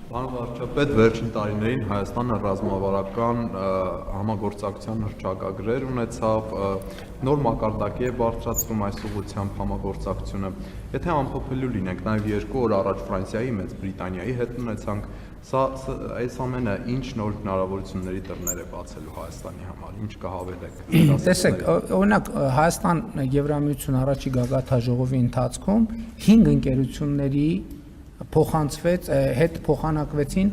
Պարոն վարչապետ, վերջին տարիներին Հայաստանը ռազմավարական համագործակցության հռչակագրեր ունեցավ, նոր մակարդակի է բարձրացվում այս ուղղությամբ համագործակցությունը։ Եթե ամփոփելու լինենք, նաև 2 օր առաջ Ֆրանսիայի, Մեծ Բրիտանիայի հետ ունեցանք, այս ամենը ինչ նոր հնարավորությունների դռներ է բացելու Հայաստանի համար, ինչ կհավելեք։ Տեսեք, օրինակ Հայաստան-Եվրամիություն առաջի գագաթնաժողովի ընթացքում 5 ընկերությունների հետ փոխանակվեցին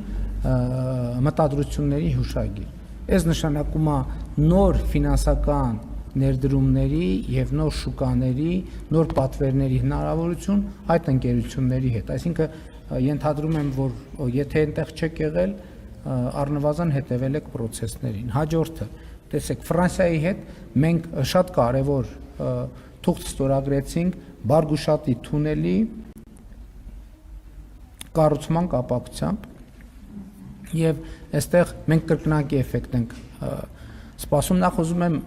մտադրությունների հուշագիր։ Այս նշանակում է նոր ֆինանսական ներդրումների եւ նոր շուկաների, նոր պատվերների հնարավորություն այդ ընկերությունների հետ։ Այսինքն ենթադրում եմ, որ եթե այնտեղ չեք եղել, առնվազն հետևել եք process-ներին։ Հաջորդը, տեսեք, Ֆրանսիայի հետ մենք շատ կարևոր թուղթ ստորագրեցինք Բարգուշատի թունելի կառուցման կապակցությամբ եւ այստեղ մենք կրկնակի էֆեկտ ենք սպասում, նախ ուզում եմ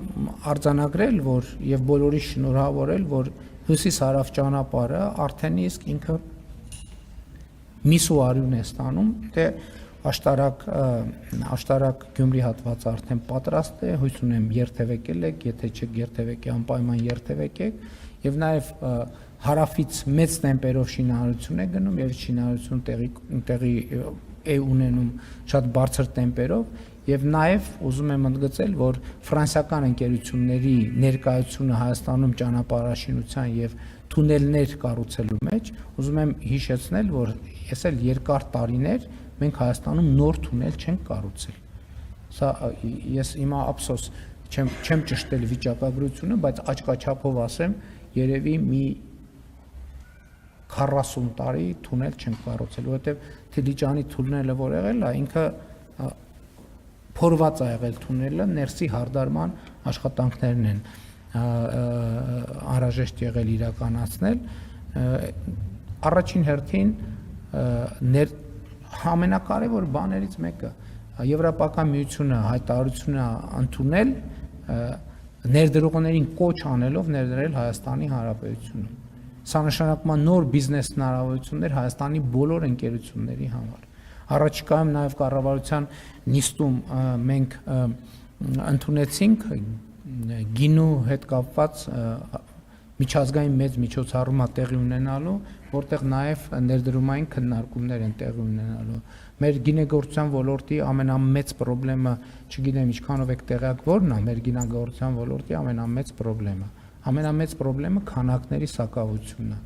արձանագրել, որ եւ բոլորի շնորհավորել, որ հյուսիս-հարավ ճանապարհը արդեն իսկ ինքը միսու արյուն է ստանում, թե աշտարակ Գյումրի հատվածը արդեն պատրաստ է, հույս ունեմ երթևեկել եք, եթե չեք երթևեկի անպայման երթևեկեք եւ նաեւ հարավից մեծ տեմպերով շինարարություն է գնում եւ շինարարություն տեղի է ունենում շատ բարձր տեմպերով եւ նաեւ ուզում եմ ընդգծել, որ ֆրանսիական ընկերությունների ներկայությունը Հայաստանում ճանապարհաշինության եւ թունելներ կառուցելու մեջ, ուզում եմ հիշեցնել, որ ես էլ երկար տարիներ մենք Հայաստանում նոր թունել չենք կառուցել։ Սա ես հիմա ափսոս չեմ ճշտել վիճակագրությունը, բայց աչքաչափով ասեմ, երևի մի 40 տարի թունել չենք կառուցել, որովհետև Դիլիջանի թունելը որ եղել է, ինքը փորված է եղել թունելը, ներսի հարդարման աշխատանքներն են անհրաժեշտ եղել իրականացնել։ Առաջին հերթին ամենակարևոր բաներից մեկը Եվրոպական միությունը հայտարարություն է ընդունել ներդրողներին կոչ անելով ներդրել Հայաստանի Հանրապետությունում։ Սա նշանակում է նոր բիզնես հնարավորություններ Հայաստանի բոլոր ընկերությունների համար։ Առաջիկայում նաև կառավարության նիստում մենք ընդունեցինք գինու հետ կապված միջազգային մեծ միջոցառում տեղի ունենալու, որտեղ նաև ներդրումային քննարկումներ են տեղի ունենալու։ Մեր գինեգործության ոլորտի ամենամեծ խնդրը, չգիտեմ ինչքանով եք տեղյակ, որն է մեր գինեգործության ոլորտի ամենամեծ խնդրը։ Ամենամեծ խնդրը քանակների սակավությունն է,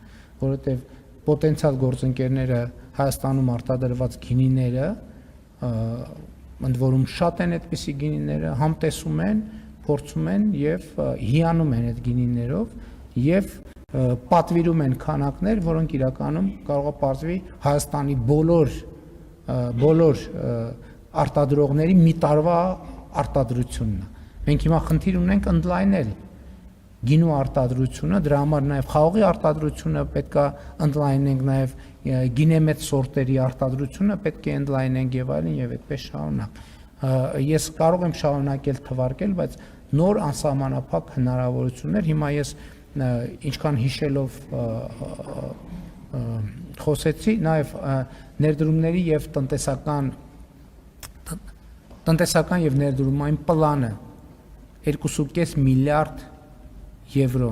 որովհետև պոտենցիալ գործընկերները Հայաստանում արտադրված գինիները, ընդ որում շատ են այդպիսի գինիները, համտեսում են, փորձում են եւ հիանում են այդ գինիներով եւ պատվիրում են քանակներ, որոնք իրականում կարող է պարզվի Հայաստանի բոլոր արտադրողների մի տարվա արտադրությունն է։ Մենք հիմա խնդիր ունենք ընդլայնել գինու արտադրությունը, դրա համար նաև խաղողի արտադրությունը պետք է ընդլայնենք, նաև գինեմեծ սորտերի արտադրությունը պետք է ընդլայնենք եւ այլն եւ այդպես շարունակ։ Ես կարող եմ շարունակել թվարկել, բայց նոր անսահմանափակ հնարավորություններ, հիմա ես ինչքան հիշելով խոսեցի, նաև ներդրումների եւ տնտեսական եւ ներդրումային պլանը 2.5 միլիարդ եվրո,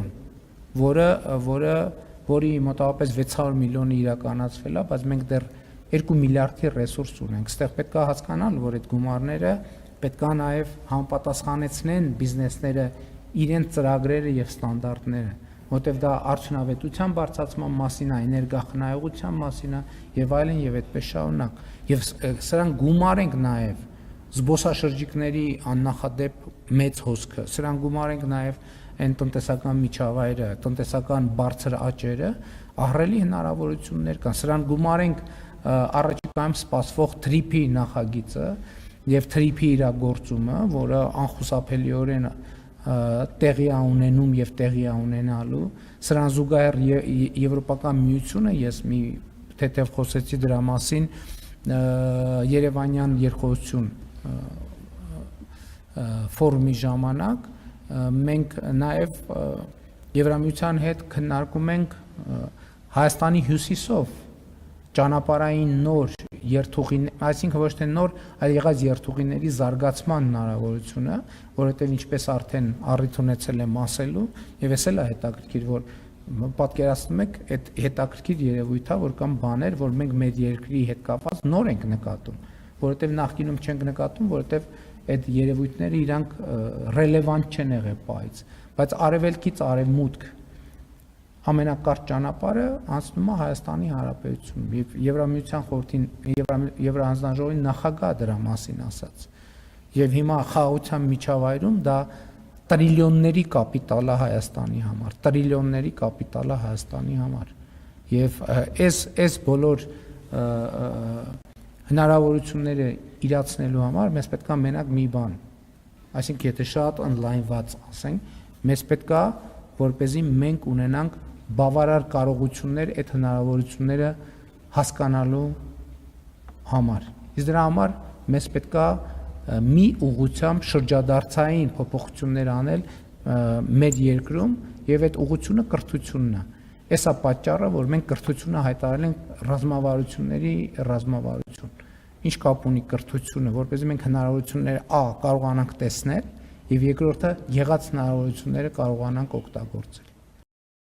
որի մոտավորապես 600 միլիոնը իրականացվել է, բայց մենք դեռ 2 միլիարդի ռեսուրս ունենք։ Այստեղ պետք է հասկանալ, որ այդ գումարները պետք է նաև համապատասխանեցնեն բիզնեսները իրենց ծրագրերը եւ ստանդարտները, որտեղ դա արդյունավետության բարձրացման մասին է, էներգախնայողության մասին է եւ այլն եւ այդպես շարունակ։ Եվ սրանք գումարենք նաև զբոսաշրջիկների աննախադեպ մեծ հոսքը, սրանք գումարենք նաև այն տնտեսական միջավայրը, տնտեսական բարձր աճերը, ահռելի հնարավորություններ կան։ Սրան գումարենք առաջիկայում սպասվող TRIP-ի նախագիծը եւ TRIP-ի իրագործումը, որը անխուսափելիորեն տեղի է ունենում եւ տեղի է ունենալու։ Սրան զուգահեռ Եվրոպական միությունը, ես մի թեթև խոսեցի դրա մասին, Երևանյան երկխոսություն ֆորումի ժամանակ մենք նաև Եվրամիության հետ քննարկում ենք Հայաստանի հյուսիսով ճանապարհային նոր երթուղին, այսինքն ոչ թե նոր, այլ եղած երթուղիների զարգացման հնարավորությունը, որովհետև ինչպես արդեն առիթ ունեցել եմ ասելու, եւ էս էլ է հետաքրքիր, որ պատկերացնում եք այդ հետաքրքիր երևույթը, որ կան բաներ, որ մենք մեր երկրի հետ կապված նոր ենք նկատում, որովհետև նախկինում չենք նկատում, որովհետև այդ երևույթները իրանք ռելևանտ չեն եղել պայից, բայց արևելքից արևմուտք ամենակարճ ճանապարհը անցնում է Հայաստանի Հանրապետությունում եւ Եվրամիության խորհրդին Եվրահանձնաժողովի նախագահ դրա մասին ասաց եւ հիմա խաղաղության միջավայրում դա տրիլիոնների կապիտալ է Հայաստանի համար, տրիլիոնների կապիտալ է Հայաստանի համար եւ այս բոլոր հնարավորությունները իրացնելու համար մեզ պետք է մենակ մի բան, այսինքն եթե շատ օնլայնված ասենք, մեզ պետք է որպեսզի մենք ունենանք բավարար կարողություններ այդ հնարավորությունները հասկանալու համար։ Իսկ դրա համար մեզ պետք է մի ուղղությամբ շրջադարձային փոփոխություններ անել մեր երկրում եւ այդ ուղղությունը կրթությունն է։ Էսա պատճառը, որ մենք կրթությունը հայտարարել ենք ռազմավարությունների ռազմավարություն։ Ինչ կապ ունի կրթությունը, որպեսզի մենք հնարավորությունները կարողանանք տեսնել եւ երկրորդը եղած հնարավորությունները կարողանանք օգտագործել։